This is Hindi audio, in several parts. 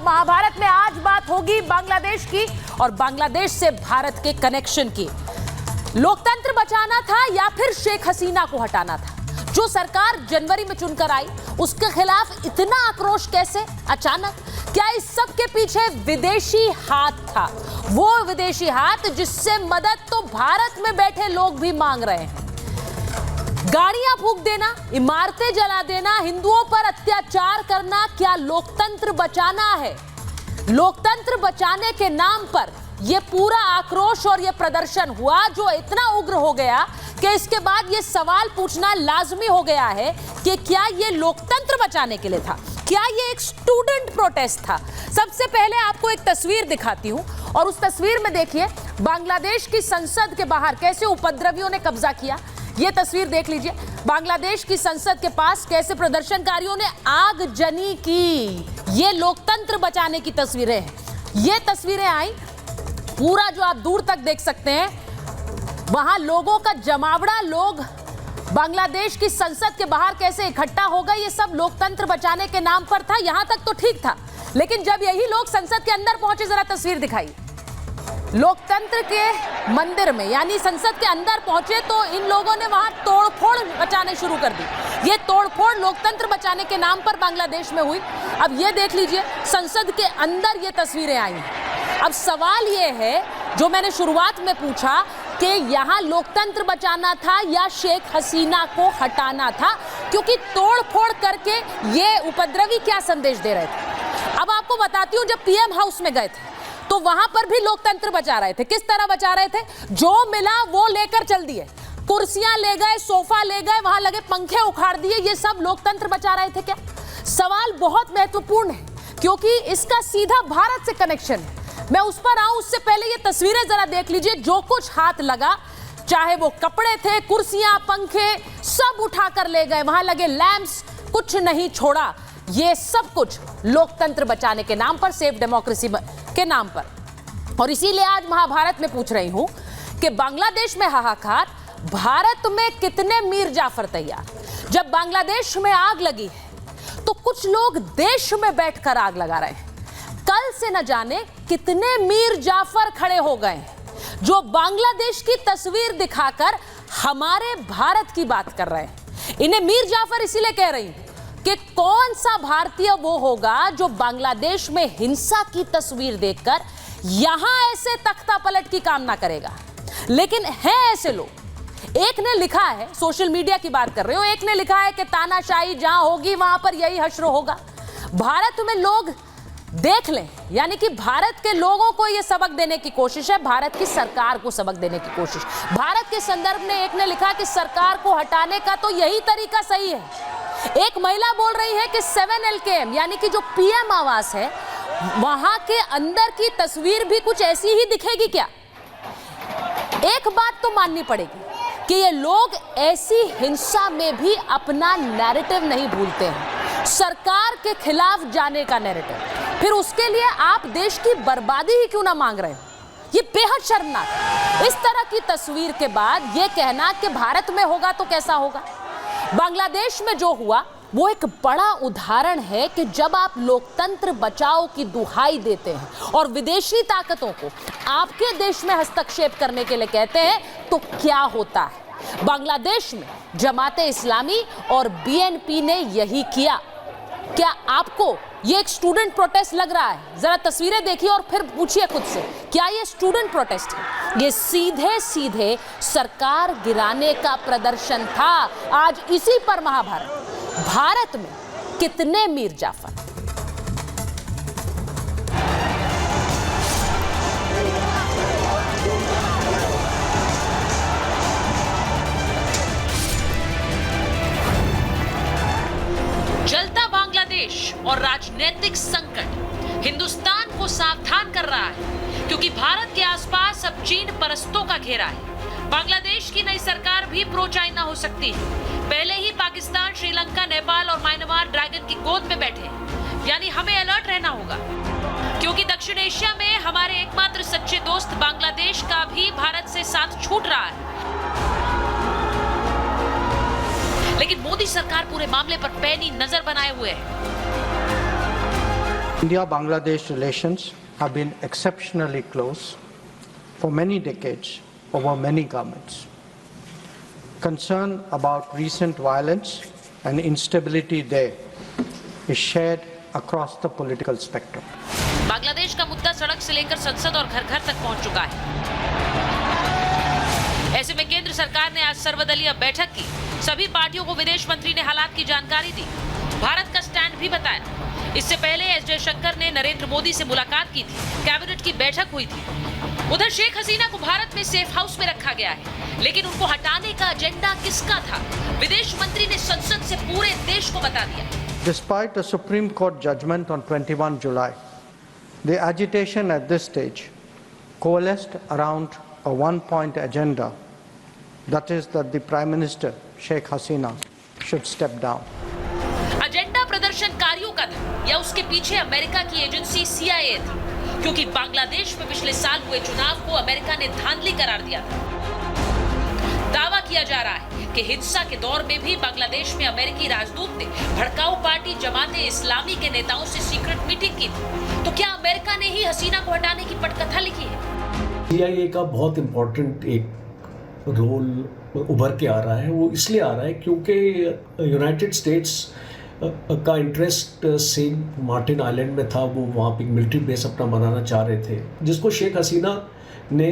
और महाभारत में आज बात होगी बांग्लादेश की और बांग्लादेश से भारत के कनेक्शन की। लोकतंत्र बचाना था या फिर शेख हसीना को हटाना था? जो सरकार जनवरी में चुनकर आई उसके खिलाफ इतना आक्रोश कैसे अचानक? क्या इस सब के पीछे विदेशी हाथ था? वो विदेशी हाथ जिससे मदद तो भारत में बैठे लोग भी मांग रहे हैं। गाड़ियां फूंक देना, इमारतें जला देना, हिंदुओं पर अत्याचार करना, क्या लोकतंत्र बचाना है? लोकतंत्र बचाने के नाम पर यह पूरा आक्रोश और यह प्रदर्शन हुआ जो इतना उग्र हो गया कि इसके बाद यह सवाल पूछना लाजमी हो गया है कि क्या यह लोकतंत्र बचाने के लिए था? क्या यह एक स्टूडेंट प्रोटेस्ट था? सबसे पहले आपको एक तस्वीर दिखाती हूं और उस तस्वीर में देखिए बांग्लादेश की संसद के बाहर कैसे उपद्रवियों ने कब्जा किया। यह तस्वीर देख लीजिए, बांग्लादेश की संसद के पास कैसे प्रदर्शनकारियों ने आगजनी की। ये लोकतंत्र बचाने की तस्वीरें हैं। ये तस्वीरें आई, पूरा जो आप दूर तक देख सकते हैं वहां लोगों का जमावड़ा, लोग बांग्लादेश की संसद के बाहर कैसे इकट्ठा हो गए। ये सब लोकतंत्र बचाने के नाम पर था। यहां तक तो ठीक था, लेकिन जब यही लोग संसद के अंदर पहुंचे, जरा तस्वीर दिखाई, लोकतंत्र के मंदिर में यानी संसद के अंदर पहुंचे तो इन लोगों ने वहां तोड़फोड़ मचाने शुरू कर दी। ये तोड़फोड़ लोकतंत्र बचाने के नाम पर बांग्लादेश में हुई। अब ये देख लीजिए, संसद के अंदर ये तस्वीरें आई हैं। अब सवाल ये है जो मैंने शुरुआत में पूछा कि यहां लोकतंत्र बचाना था या शेख हसीना को हटाना था, क्योंकि तोड़फोड़ करके ये उपद्रवी क्या संदेश दे रहे थे। अब आपको बताती हूं, जब पीएम हाउस में गए थे तो वहां पर भी लोकतंत्र बचा रहे थे। किस तरह बचा रहे थे? जो मिला वो लेकर चल दिए, कुर्सियां ले गए, सोफा ले गए, वहां लगे पंखे उखाड़ दिए। ये सब लोकतंत्र बचा रहे थे क्या? सवाल बहुत महत्वपूर्ण है क्योंकि इसका सीधा भारत से कनेक्शन है। मैं उस पर आऊं उससे पहले ये तस्वीरें जरा देख लीजिए। जो कुछ हाथ लगा, चाहे वो कपड़े थे, कुर्सियां, पंखे, सब उठाकर ले गए। वहां लगे लैंप्स, कुछ नहीं छोड़ा। ये सब कुछ लोकतंत्र बचाने के नाम पर, सेफ डेमोक्रेसी के नाम पर। और इसीलिए आज महाभारत में पूछ रही हूं कि बांग्लादेश में हाहाकार, भारत में कितने मीर जाफर तैयार? जब बांग्लादेश में आग लगी है तो कुछ लोग देश में बैठकर आग लगा रहे हैं। कल से न जाने कितने मीर जाफर खड़े हो गए हैं जो बांग्लादेश की तस्वीर दिखाकर हमारे भारत की बात कर रहे हैं। इन्हें मीर जाफर इसीलिए कह रही हूं कि कौन सा भारतीय वो होगा जो बांग्लादेश में हिंसा की तस्वीर देखकर यहां ऐसे तख्ता पलट की कामना करेगा। लेकिन है ऐसे लोग। एक ने लिखा है, सोशल मीडिया की बात कर रहे हो, एक ने लिखा है कि तानाशाही जहां होगी वहां पर यही हश्र होगा। भारत में लोग देख लें, यानी कि भारत के लोगों को यह सबक देने की कोशिश है, भारत की सरकार को सबक देने की कोशिश। भारत के संदर्भ में एक ने लिखा कि सरकार को हटाने का तो यही तरीका सही है। एक महिला बोल रही है कि 7LKM यानी कि जो पीएम आवास है वहां के अंदर की तस्वीर भी कुछ ऐसी ही दिखेगी क्या? एक बात तो माननी पड़ेगी कि ये लोग ऐसी हिंसा में भी अपना नैरेटिव नहीं भूलते हैं, सरकार के खिलाफ जाने का नैरेटिव। फिर उसके लिए आप देश की बर्बादी ही क्यों ना मांग रहे हो? ये बेहद शर्मनाक है। इस तरह की तस्वीर के बाद ये कहना कि भारत में होगा तो कैसा होगा। बांग्लादेश में जो हुआ वो एक बड़ा उदाहरण है कि जब आप लोकतंत्र बचाओ की दुहाई देते हैं और विदेशी ताकतों को आपके देश में हस्तक्षेप करने के लिए कहते हैं तो क्या होता है। बांग्लादेश में जमाते इस्लामी और बीएनपी ने यही किया। क्या आपको ये एक स्टूडेंट प्रोटेस्ट लग रहा है? जरा तस्वीरें देखिए और फिर पूछिए खुद से, क्या ये स्टूडेंट प्रोटेस्ट है? ये सीधे सीधे सरकार गिराने का प्रदर्शन था। आज इसी पर महाभारत, भारत में कितने मीर जाफर। जलता बांग्लादेश और राजनीतिक संकट हिंदुस्तान को सावधान कर रहा है, क्योंकि भारत के आसपास अब चीन परस्तों का घेरा है। बांग्लादेश की नई सरकार भी प्रो चाइना हो सकती है। पहले ही पाकिस्तान, श्रीलंका, नेपाल और म्यांमार ड्रैगन की गोद में बैठे हैं, यानी हमें अलर्ट रहना होगा, क्योंकि दक्षिण एशिया में हमारे एकमात्र सच्चे दोस्त बांग्लादेश का भी भारत से साथ छूट रहा है। लेकिन मोदी सरकार पूरे मामले पर पैनी नजर बनाए हुए है। India-Bangladesh relations have been exceptionally close for many decades over many governments. Concern about recent violence and instability there is shared across the political spectrum. Bangladesh का मुद्दा सड़क से लेकर संसद और घर घर तक पहुंच चुका है। ऐसे में केंद्र सरकार ने आज सर्वदलीय बैठक की। सभी पार्टियों को विदेश मंत्री ने हालात की जानकारी दी, भारत का स्टैंड भी बताया। इससे पहले एस जयशंकर ने नरेंद्र मोदी से मुलाकात की थी, कैबिनेट की बैठक हुई थी। उधर शेख हसीना को भारत में सेफ हाउस में रखा गया है, लेकिन उनको हटाने का एजेंडा किसका था, विदेश मंत्री ने संसद से पूरे देश को बता दिया। Despite a Supreme Court judgment on 21 July, the agitation at this stage coalesced around a one-point agenda, that is that the Prime Minister, Sheikh Hasina, should step down. Agenda प्रदर्शनकारियों का था या उसके पीछे अमेरिका की एजेंसी CIA थी, क्योंकि बांग्लादेश में पिछले साल हुए चुनाव को अमेरिका ने धांधली करार दिया था। दावा किया जा रहा है कि हिंसा के दौर में भी बांग्लादेश में अमेरिकी राजदूत ने भड़काऊ पार्टी जमाते इस्लामी के नेताओं से सीक्रेट मीटिंग की थी। तो क्या अमेरिका ने ही हसीना को हटाने की पटकथा लिखी है? CIA का बहुत इम्पोर्टेंट एक रोल उभर के आ रहा है। वो इसलिए आ रहा है क्योंकि यूनाइटेड स्टेट्स का इंटरेस्ट सेंट मार्टिन आइलैंड में था। वो वहाँ पे मिलिट्री बेस अपना बनाना चाह रहे थे, जिसको शेख हसीना ने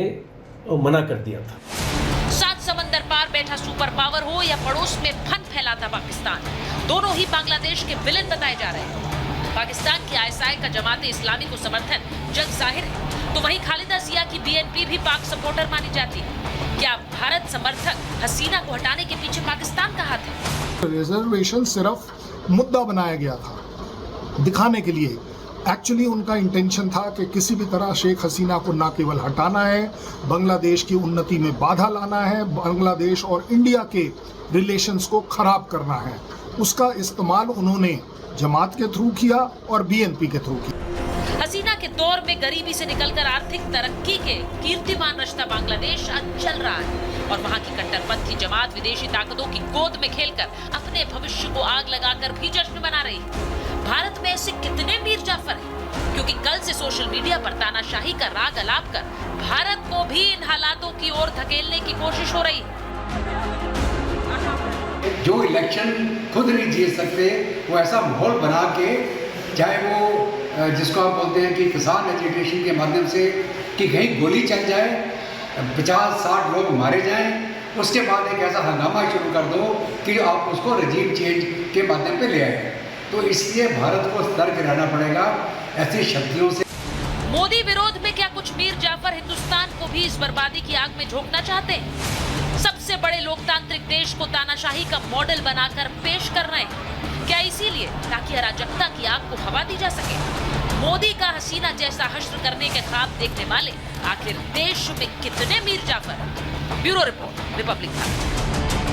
मना कर दिया था। सात समंदर पार बैठा सुपर पावर हो या पड़ोस में फन फैलाता पाकिस्तान, दोनों ही बांग्लादेश के विलन बताए जा रहे हैं। पाकिस्तान की ISI का जमाते इस्लामी को समर्थन जग जाहिर है, तो वहीं खालिदा जिया की BNP भी पाक सपोर्टर मानी जाती है। क्या भारत समर्थक हसीना को हटाने के पीछे पाकिस्तान का हाथ है? रिजर्वेशन सिर्फ मुद्दा बनाया गया था दिखाने के लिए। एक्चुअली उनका इंटेंशन था कि किसी भी तरह शेख हसीना को न केवल हटाना है, बांग्लादेश की उन्नति में बाधा लाना है, बांग्लादेश और इंडिया के रिलेशंस को खराब करना है। उसका इस्तेमाल उन्होंने जमात के थ्रू किया और BNP के थ्रू किया। हसीना के दौर में गरीबी से निकलकर आर्थिक तरक्की के कीर्तिमान रचता बांग्लादेश आज चल रहा है, और वहां की कट्टरपंथी जमात विदेशी ताकतों की गोद में खेलकर अपने भविष्य को आग लगाकर भी जश्न मना रही है। भारत में ऐसे कितने मीर जाफर हैं? क्योंकि कल से सोशल मीडिया पर तानाशाही का राग अलाप कर भारत को भी इन हालातों की ओर धकेलने की कोशिश हो रही है। जो इलेक्शन खुद नहीं जीत सकते, वो ऐसा माहौल बना के, चाहे वो जिसको आप बोलते हैं कि किसान एजिटेशन के माध्यम से कि कहीं गोली चल जाए, 50-60 लोग मारे जाएं, उसके बाद एक ऐसा हंगामा शुरू कर दो कि आप उसको रजीम चेंज के माध्यम पे ले आए। तो इसलिए भारत को सतर्क रहना पड़ेगा ऐसी शक्तियों से। मोदी विरोध में क्या कुछ मीर जाफर हिंदुस्तान को भी इस बर्बादी की आग में झोंकना चाहते हैं? सबसे बड़े लोकतांत्रिक देश को तानाशाही का मॉडल बनाकर पेश कर रहे हैं। क्या इसीलिए ताकि अराजकता की आग को हवा दी जा सके? मोदी का हसीना जैसा हश्र करने के ख्वाब देखने वाले आखिर देश में कितने Mir Jafar? Bureau report, republic Bharat.